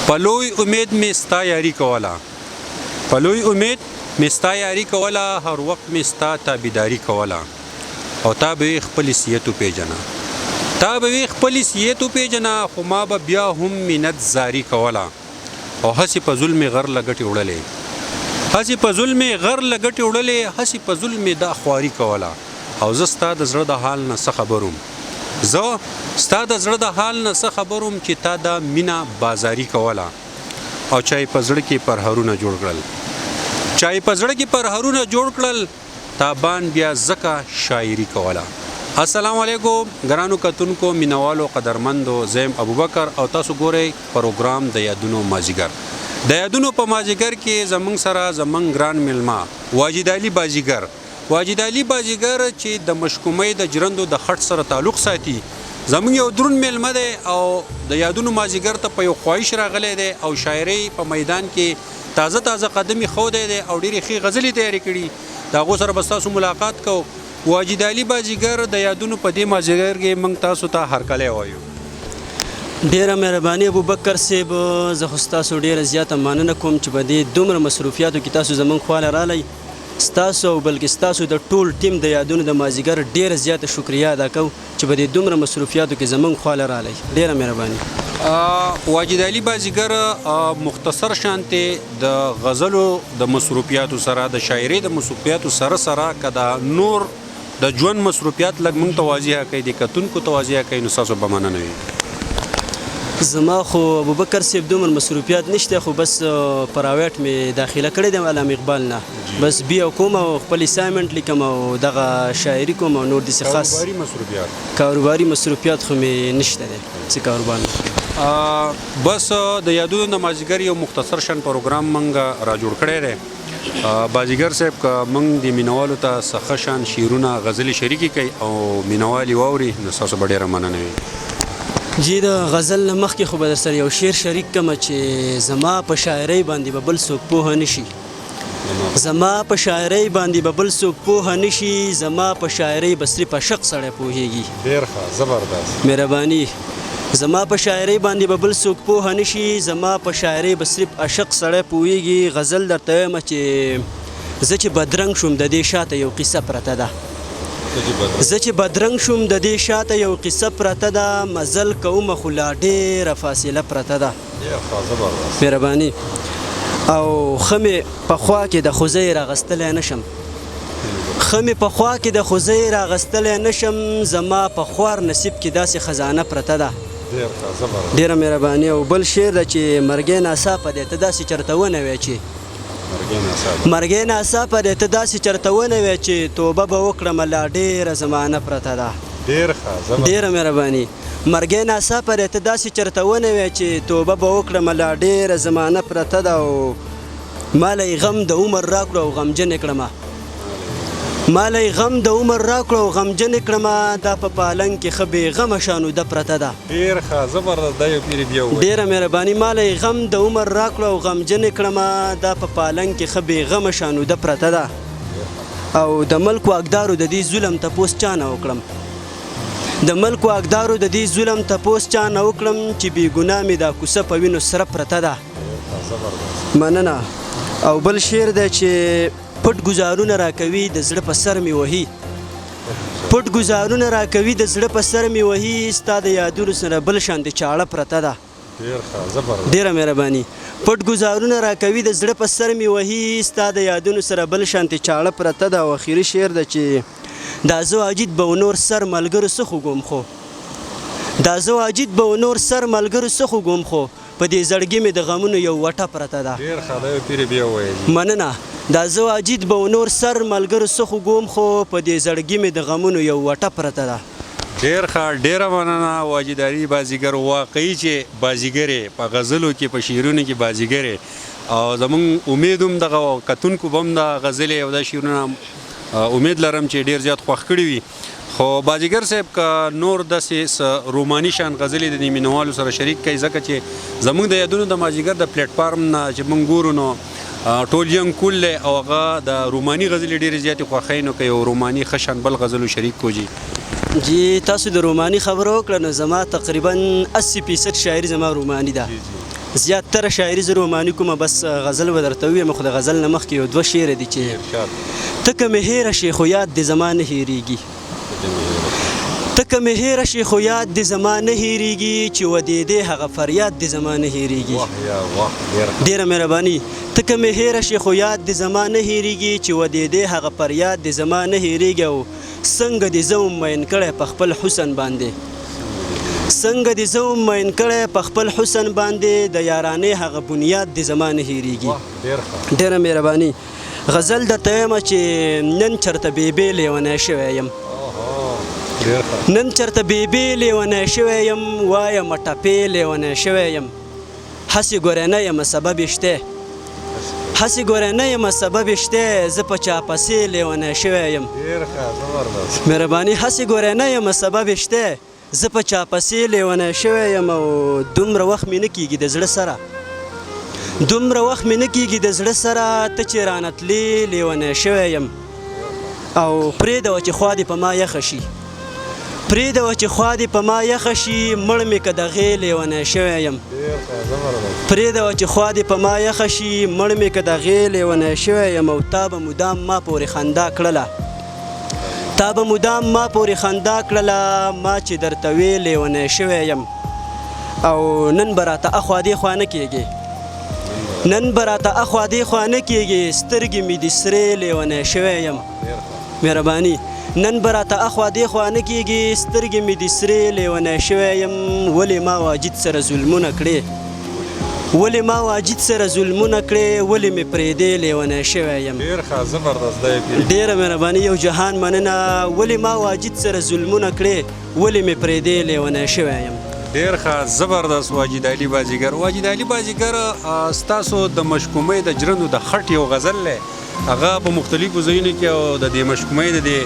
په لوی امید مې ستا یاري کوله، په لوی امید مې ستا یاري کوله، هر وخت مې ستا تابعداري کوله، او تا به یې خپل حیثیت وپېژنه، تا به یې خپل حیثیت وپېژنه، خو ما به بیا هم منت زاري کوله، او هسې په ظلم یې غر له ګټې وړلې، هسې په ظلم یې غر له ګټې وړلې، هسې په ظلم یې دا خواري کوله، او زه ستا د زړه د حال نه څه خبر وم، زه ستا د زړه د حال نه څه خبر وم چې تا دا مینه بازاري کوله، او چا یې په زړه کې پرهرونه جوړ کړل، چا یې په زړه کې پرهرونه جوړ کړل، تابان بیا ځکه شاعري کوله. السلام علیکم ګرانو کتونکو، مینوالو، قدرمندو، زیم ابوبکر او تاسو ګورئ پروګرام د یادونو مازیګر. د یادونو په مازیګر کې زمونږ سره زمونږ ګران میلمه واجد علي بازیګر، واجد علي بازیګر چې د مشکومۍ د جرندو د خټ سره تعلق ساتي، زمونږ یو دروند میلمه دی او د یادونو مازیګر ته په یو خواهش راغلی دی او شاعرۍ په میدان کې تازه تازه قدم ایښودی دی او ډېرې ښې غزلې تیارې کړي، د هغو سره به ستاسو ملاقات کوو. واجد علي بازیګر د یادونو په دې مازیګر کې موږ تاسو ته هرکلی وایو. ډیره مهرباني ابوبکر صاحب، زه خو ستاسو ډیره زیاته مننه کوم چې په دې دومره مصروفیاتو کې تاسو زموږ خواله رالی. ستاسو او بلکې ستاسو د ټول ټیم د یادونو د مازیګر ډیره زیاته شکریه ادا کوم چې په دې دومره مصروفیاتو کې زموږ خواله رالی. ډیره مهرباني. واجد علي بازیګر مختصر شانتې د غزلو د مصروفیاتو سره د شاعرۍ د مصروفیاتو سره سره که د نور د ژوند مصروفیات لږ موږ ته واضحه کوي، د کتونکو ته واضحه کوي، نو ستاسو به مننه وي. زما خو ابوبکر صاحب دومره مصروفیات نشته، خو بس پرایویټ مې داخله کړی دی علامه اقبال نه، بس بیا کوم او خپل اسایمنټ لیکم او دغه شاعري کوم او نور داسې خاص کاروباري مصروفیات خو مې نشته دی څه کاروبار نه. بس د یادونو د مازیګر یو مختصر شان پروګرام موږ را جوړ کړی دی. بازیګر صاحب که موږ د مینوالو ته څه ښه شان شعرونه غزلې شریکې کوي او مینوال یې واوري، نو ستاسو به ډېره مننه وي. جی د غزل نه مخکې خو به در سره یو شعر شریک کړم چې زما په شاعرۍ باندې به بل څوک پوهه نشي، زما په شاعرۍ باندې به بل څوک پوهه نشي، زما په شاعرۍ به صرف عاشق سړی پوهېږي. ډېر ښه، زبردست، مهرباني. زما په شاعرۍ باندې به بل څوک پوهه نشي، زما په شاعرۍ به صرف عاشق سړی پوهېږي. غزل درته وایم چې زه چې بدرنګ شوم د دې شاته یو قصه پرته ده، زه چې بدرنګ شوم د دې شاته یو قصه پرته ده، مزل کومه خو لا ډېره فاصله پرته ده. مهرباني. او ښه مې په خوا کې د خوځۍ راغستلی نشم، ښه مې په خوا کې د خوځۍ راغستلی نشم، زما په خوار نصیب کې داسې خزانه پرته ده. ډېره مهرباني. او بل شعر ده چې مرګی ناڅاپه دی ته داسې چېرته ونوی چې مرګی ناڅاپه دی ته داسې چېرته ونوی چې توبه به وکړم لا ډېره زمانه پرته ده. ډېره مهرباني. مرګی ناڅاپه دی ته داسې چېرته ونوی چې توبه به وکړم لا ډېره زمانه پرته ده. او ماله یې غم د عمر راکړو او غمجن یې کړمه، ماله یې غم د عمر راکړو او غمجن یې کړمه، دا په پالنګ کې ښه بېغمه شانوده پرته ده. ډېر ښه، زبردست، دا یو پیرې بیا ووایي. ډېره مهرباني. ماله یې غم د عمر راکړو او غمجن یې کړمه، دا په پالنګ کې ښه بېغمه شانوده پرته ده. او د ملک واکدارو د دې ظلم تپوس چا نه وکړم، د ملک واکدارو د دې ظلم تپوس چا نه وکړم، چې بې ګناه مې دا کوڅه په وینو سره پرته ده. مننه. او بل شعر دی چې پټ ګزارونه راکوي د زړه په سر مې وهي، پټ ګزارونه راکوي د زړه په سر مې وهي، ستا د یادونو سره بل شان د چاړه پرته ده. ډېره مهرباني. پټ ګزارونه راکوي د زړه په سر مې وهي، ستا د یادونو سره بل شان د چاړه پرته ده. او اخري شعر ده چې دا زه واجد به و نور سر ملګرو څه خوږم خو، دا زه واجد به و نور سر ملګرو څه خوږم خو، په دې زړګي مې د غمونو یو وټه پرته ده. ډېر ښه، دا یو پیرې بیا ووایي. مننه. دا زه واجد به و نور سر ملګرو څه خوږم خو، په دې زړګي مې د غمونو یو وټه پرته ده. ډېر ښه، ډېره مننه واجد علي بازیګر. واقعي چې بازیګر یې په غزلو کې په شعرونو کې بازیګر یې، او زموږ امید هم دغه کتونکو به هم د غزلې او د شعرونه امید لرم چې ډېر زیات خوښ کړي وي. خو بازیګر صاحب که نور داسې روماني شان غزلې د دې مینوالو سره شریک کوي، ځکه چې زموږ د یادونو د مازیګر د پلیټفارم نه چې موږ ګورو نو ټول ینګ کول دی او هغه د روماني غزلې ډېرې زیاتې خوښوي، نو که یو روماني ښه شان بل غزلو شریک کو جي. جی تاسو د روماني خبره وکړه، نو زما تقریبا 80% شاعري زما روماني ده. زیاتره شاعري زه روماني کومه بس غزل به درته ووایم خو د غزل نه مخکې یو دوه شعره دي چې ته که مې هېره شې خو یاد دې زما نه هېرېږي ته که مې هېره شې خو یاد دې زما نه هېرېږي چې ودېدې هغه فریاد دې زما نه هېرېږي ډېره مهرباني ته که مې هېره شې خو یاد دې زما نه هېرېږي چې ودېدې هغه فریاد دې زما نه هېرېږي او څنګه دې زه وم مین کړی په خپل حسن باندې څنګه دې زه وم مین کړی په خپل حسن باندې د یارانې هغه بنیاد دې زما نه هېرېږي ډېره مهرباني غزل درته یمه چې نن چېرته بېبې لیونی شوی یم نن چېرته بېبې لیونی شوی یم وایم ټپې لیونی شوی یم هسې ګورې نه یم سبب یې شتی هسې ګورې نه یم سبب یې شتی زه په چا پسې لیونی شوی یم مهرباني هسې ګورې نه یم سبب یې شتی زه په چا پسې لیونی شوی یم او دومره وخت مې نه کېږي د زړه سره دومره وخت مې نه کېږي د زړه سره ته چې رانه تلې لیونی شوی یم او پرېږدوه چې خوا دې په ما یخه شي پرېږدوه چې خوا دې په ما یخه شي مړ مې که دغې لیونی شوی یم پرېږدوه چې خوا دې په ما یخه شي مړ مې که دغې لیونی شوی یم او تا به مدام ما پورې خندا کړله تا به مدام ما پورې خندا کړله ما چې درته وې لیونی شوی یم او نن به راته اخوا دې خوا نه کېږي نن به راته اخوا دې خوا نه کېږي سترګې مې دې سرې لیونی شوی یم مهرباني نن به راته اخوا دې خوا نه کېږي سترګې مې دې سرې لیونی شوی یم ولې ما واجد سره ظلمونه کړې ولې ما واجد سره ظلمونه کړې ولې مې پرېږدې لیونی شوی یم ډېره مهرباني یو جهان مننه ولې ما واجد سره ظلمونه کړې ولې مې پرېږدې لیونی شوی یم ډېر ښه زبردست واجد علي بازیګر واجد علي بازیګر ستاسو د مشکومۍ د جرندو د خټ یو غزل دی هغه په مختلفو ځایونو کې او د دې مشکومۍ د دې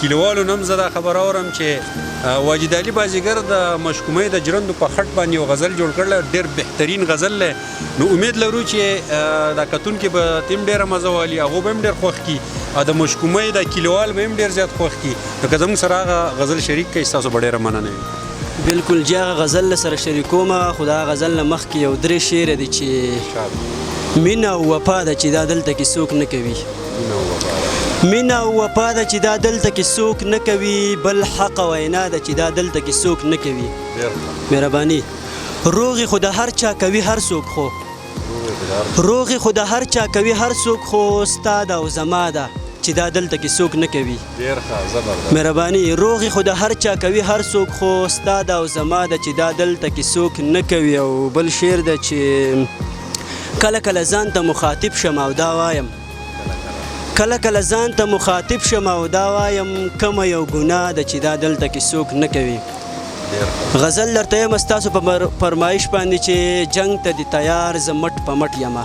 کلیوالو نه هم زه دا خبر اورم چې واجد علي بازیګر د مشکومۍ د جرندو په خټ باندې یو غزل جوړ کړی ډېر بهترین غزل دی نو امید لرو چې دا کتونکي به تیم ډېره مزه والي هغو به هم ډېر خوښ کړي او د مشکومۍ د کلیوال به هم ډېر زیات خوښ کړي نو که زموږ سره هغه غزل شریک کړئ ستاسو به ډېره مننه وي بالکل جی هغه غزل سره شریکومه خو د هغه غزل نه مخکې یو درې شعره دي چې مینه او وفا ده چې دا دلته کې څوک نه کوي مینه او وفا ده چې دا دلته کې څوک نه کوي بل حق وینا ده چې دا دلته کې څوک نه کوي مهرباني روغې خو د هر چا کوي هر څوک خو روغې خو د هر چا کوي هر څوک خو ستا ده او زما ده چې دا دلته کې څوک نه کوي مهرباني روغې خو د هر چا کوي هر څوک خو ستا ده او زما ده چې دا دلته کې څوک نه کوي او بل شعر ده چې کله کله ځان ته مخاطب شم او دا وایم کله کله ځان ته مخاطب شم او دا وایم کومه یو ګناه ده چې دا دلته کې څوک نه کوي غزل درته یم ستاسو په فرمایش باندې چې جنگ ته دې تیار زه مټ په مټ یمه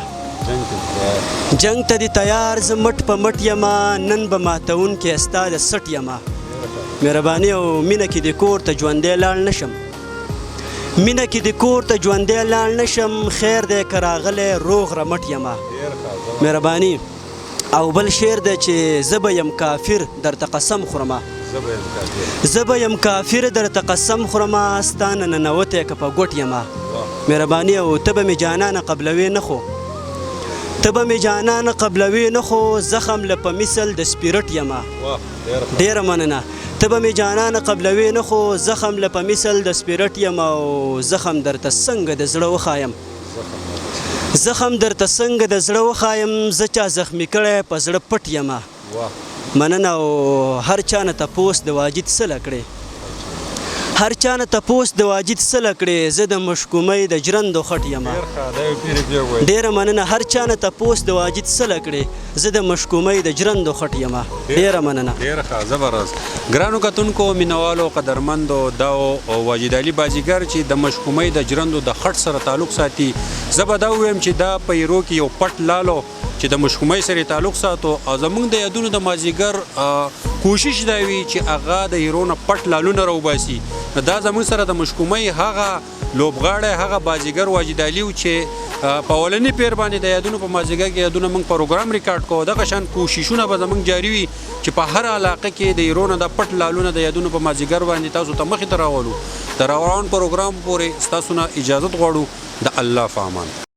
جنگ ته دې تیار زه مټ په مټ یمه نن به ماتونکی ستا د سټ یمه مهرباني او مینه کې دې کور ته ژوندی لاړ نشم مینه کې دې کور ته ژوندی لاړ نشم خیر دی که راغلی روغ رمټ یمه مهرباني او بل شعر دی چې زه به یم کافر درته قسم خورمه زه به یم کافر درته قسم خورمه ستا نه ننوتی که په ګوټ یمه مهرباني او ته به مې جانانه قبلوې نه خو ته به مې جانانه قبلوې نه خو زخم له په مثل د سپیرټ یمه ډېره مننه ته به مې جانانه قبلوې نه خو زخم له په مثل د سپیرټ یم او زخم درته څنګه د زړه وښایم زخم درته څنګه د زړه وښایم زه چا زخمي کړی په زړه پټ یمه مننه او هر چا نه تپوس د واجد څه کړې هر چا نه تپوس د واجد څه کړې زه د مشکومۍ د جرندو خټ یمه ډېره مننه هر چا نه تپوس د واجد څه کړې زه د مشکومۍ د جرندو خټ یمه ډېره مننه ډېره ښه زبردست ګرانو کتونکو مینوالو قدرمندو دا واجد علي بازیګر چې د مشکومۍ د جرندو د خټ سره تعلق ساتي زه به دا ووایم چې دا په ایرو کې یو پټ لالو چې د مشکومۍ سره تعلق ساتو او زموږ د یادونو د مازیګر کوشش دا وي چې هغه د هیرو نه پټ لالونه راوباسي دا زموږ سره د مشکومۍ هغه لوبغاړی هغه بازیګر واجد علي و چې په اولني پیر باندې د یادونو په مازیګر کې یادونه موږ پروګرام ریکارډ کوو دغه شان کوششونه به زموږ جاري وي چې په هر علاقه کې د هیرو نه د پټ لالونه د یادونو په مازیګر باندې تاسو ته مخې ته راولو د روان پروګرام پورې ستاسو نه اجازت غواړو د الله په امان.